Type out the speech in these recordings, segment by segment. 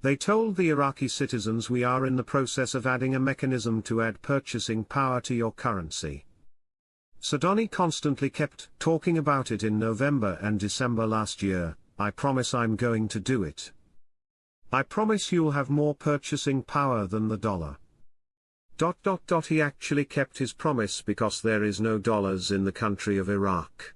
They told the Iraqi citizens, we are in the process of adding a mechanism to add purchasing power to your currency. Sudani constantly kept talking about it in November and December last year. I promise I'm going to do it. I promise you'll have more purchasing power than the dollar. He actually kept his promise because there is no dollars in the country of Iraq.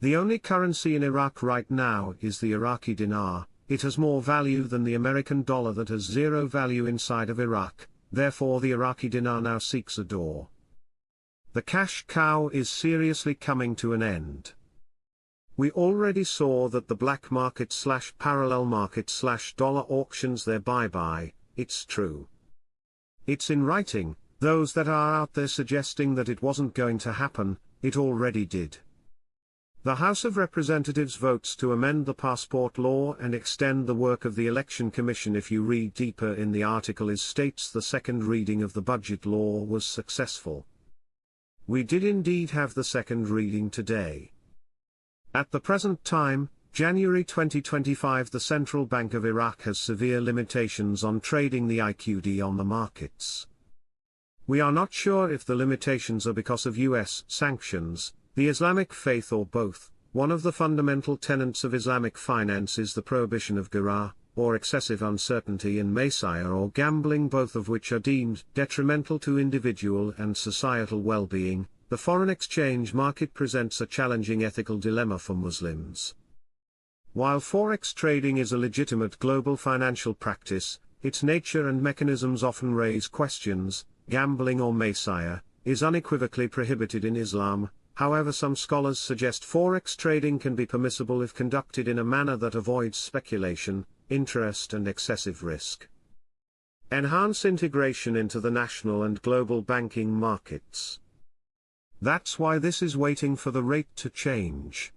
The only currency in Iraq right now is the Iraqi dinar. It has more value than the American dollar that has zero value inside of Iraq, therefore the Iraqi dinar now seeks a door. The cash cow is seriously coming to an end. We already saw that the black market / parallel market / dollar auctions their bye-bye. It's true. It's in writing. Those that are out there suggesting that it wasn't going to happen, it already did. The House of Representatives votes to amend the passport law and extend the work of the Election Commission. If you read deeper in the article, it states the second reading of the budget law was successful. We did indeed have the second reading today. At the present time, January 2025, the Central Bank of Iraq has severe limitations on trading the IQD on the markets. We are not sure if the limitations are because of US sanctions, the Islamic faith, or both. One of the fundamental tenets of Islamic finance is the prohibition of ghurr, or excessive uncertainty, and maysire, or gambling, both of which are deemed detrimental to individual and societal well-being. The foreign exchange market presents a challenging ethical dilemma for Muslims. While forex trading is a legitimate global financial practice, its nature and mechanisms often raise questions. Gambling, or maysire, is unequivocally prohibited in Islam. However, some scholars suggest forex trading can be permissible if conducted in a manner that avoids speculation, interest, and excessive risk. Enhance integration into the national and global banking markets. That's why this is waiting for the rate to change.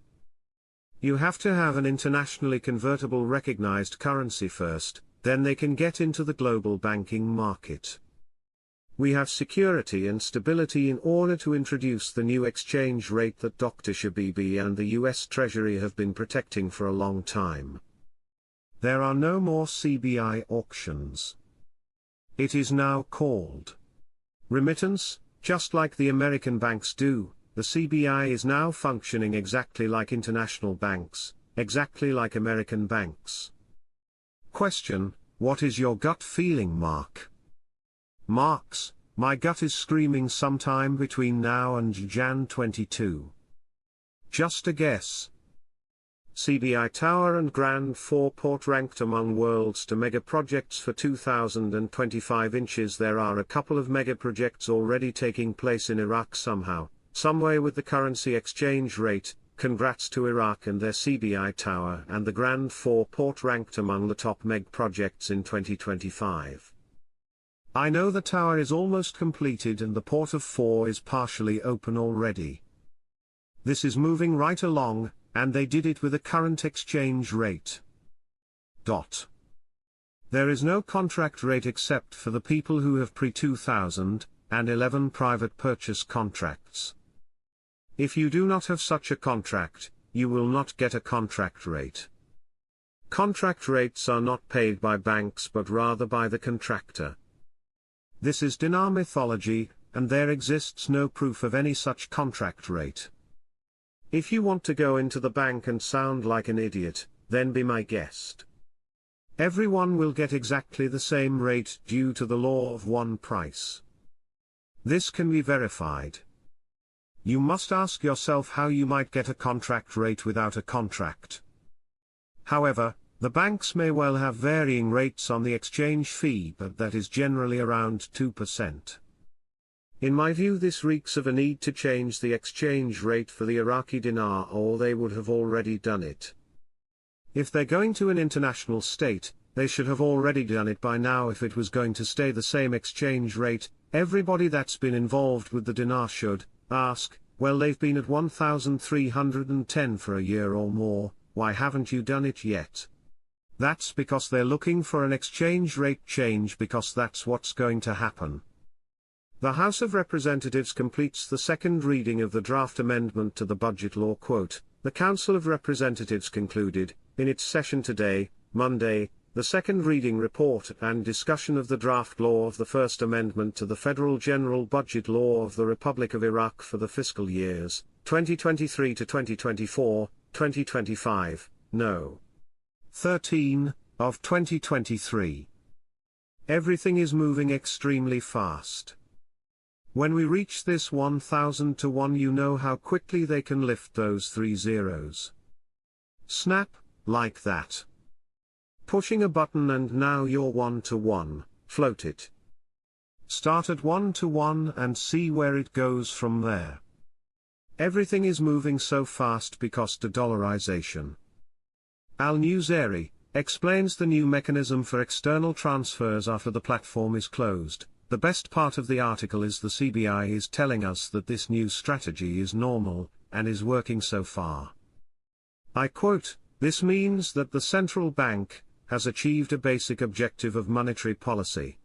You have to have an internationally convertible recognized currency first, then they can get into the global banking market. We have security and stability in order to introduce the new exchange rate that Dr. Shabibi and the US Treasury have been protecting for a long time. There are no more CBI auctions. It is now called remittance. Just like the American banks do, the CBI is now functioning exactly like international banks, exactly like American banks. Question: what is your gut feeling, Mark? Marks: my gut is screaming sometime between now and Jan 22. Just a guess. CBI Tower and Grand Four-Port ranked among world's to mega projects for 2025 inches. There are a couple of mega projects already taking place in Iraq somehow, someway with the currency exchange rate. Congrats to Iraq and their CBI Tower and the Grand Four-Port ranked among the top meg projects in 2025. I know the tower is almost completed and the Port of 4 is partially open already. This is moving right along, and they did it with a current exchange rate. There is no contract rate except for the people who have pre-2011 private purchase contracts. If you do not have such a contract, you will not get a contract rate. Contract rates are not paid by banks but rather by the contractor. This is dinar mythology, and there exists no proof of any such contract rate. If you want to go into the bank and sound like an idiot, then be my guest. Everyone will get exactly the same rate due to the law of one price. This can be verified. You must ask yourself how you might get a contract rate without a contract. However, the banks may well have varying rates on the exchange fee, but that is generally around 2%. In my view, this reeks of a need to change the exchange rate for the Iraqi dinar, or they would have already done it. If they're going to an international state, they should have already done it by now. If it was going to stay the same exchange rate, everybody that's been involved with the dinar should ask, well, they've been at 1,310 for a year or more, why haven't you done it yet? That's because they're looking for an exchange rate change, because that's what's going to happen. The House of Representatives completes the second reading of the draft amendment to the budget law. Quote, the Council of Representatives concluded, in its session today, Monday, The second reading report and discussion of the draft law of the First Amendment to the Federal General Budget Law of the Republic of Iraq for the fiscal years 2023 to 2024, 2025, No. 13, of 2023. Everything is moving extremely fast. When we reach this 1000 to 1, you know how quickly they can lift those 3 zeros. Snap, like that. Pushing a button and now you're 1 to 1, float it. Start at 1 to 1 and see where it goes from there. Everything is moving so fast because de-dollarization. Al Nusayri explains the new mechanism for external transfers after the platform is closed. The best part of the article is the CBI is telling us that this new strategy is normal, and is working so far. I quote, "This means that the central bank has achieved a basic objective of monetary policy."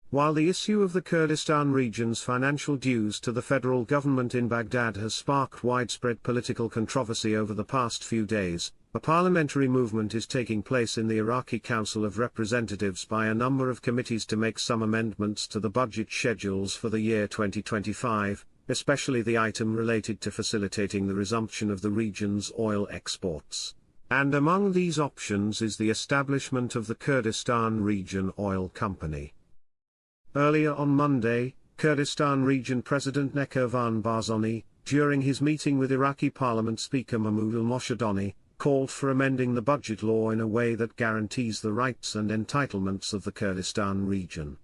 While the issue of the Kurdistan region's financial dues to the federal government in Baghdad has sparked widespread political controversy over the past few days, a parliamentary movement is taking place in the Iraqi Council of Representatives by a number of committees to make some amendments to the budget schedules for the year 2025, especially the item related to facilitating the resumption of the region's oil exports. And among these options is the establishment of the Kurdistan Region Oil Company. Earlier on Monday, Kurdistan Region President Nekirvan Barzani, during his meeting with Iraqi Parliament Speaker Mahmoud al-Moshadani, called for amending the budget law in a way that guarantees the rights and entitlements of the Kurdistan region.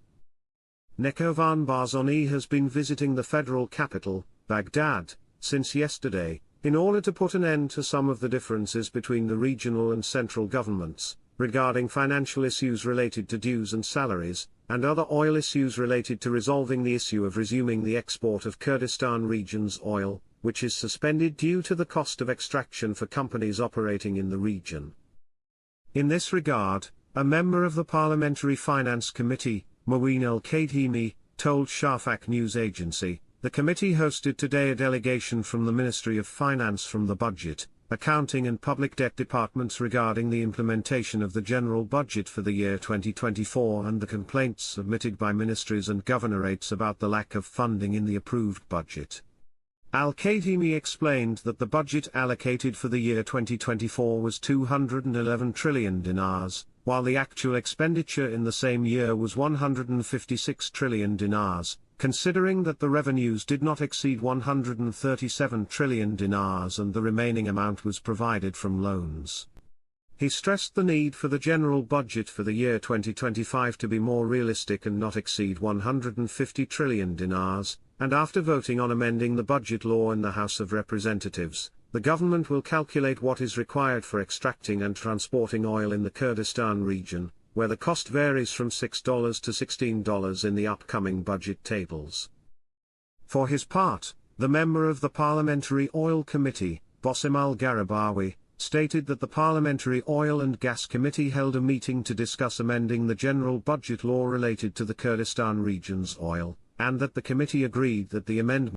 Nekirvan Barzani has been visiting the federal capital, Baghdad, since yesterday, in order to put an end to some of the differences between the regional and central governments, regarding financial issues related to dues and salaries, and other oil issues related to resolving the issue of resuming the export of Kurdistan region's oil, which is suspended due to the cost of extraction for companies operating in the region. In this regard, a member of the Parliamentary Finance Committee, Maween al-Kadhimi, told Shafaq news agency, the committee hosted today a delegation from the Ministry of Finance from the Budget, Accounting and Public Debt Departments regarding the implementation of the general budget for the year 2024 and the complaints submitted by ministries and governorates about the lack of funding in the approved budget. Al-Kadhimi explained that the budget allocated for the year 2024 was 211 trillion dinars, while the actual expenditure in the same year was 156 trillion dinars, considering that the revenues did not exceed 137 trillion dinars and the remaining amount was provided from loans. He stressed the need for the general budget for the year 2025 to be more realistic and not exceed 150 trillion dinars, and after voting on amending the budget law in the House of Representatives, the government will calculate what is required for extracting and transporting oil in the Kurdistan region, where the cost varies from $6 to $16 in the upcoming budget tables. For his part, the member of the Parliamentary Oil Committee, Bassem al-Gharabawi, stated that the Parliamentary Oil and Gas Committee held a meeting to discuss amending the general budget law related to the Kurdistan region's oil, and that the committee agreed that the amendment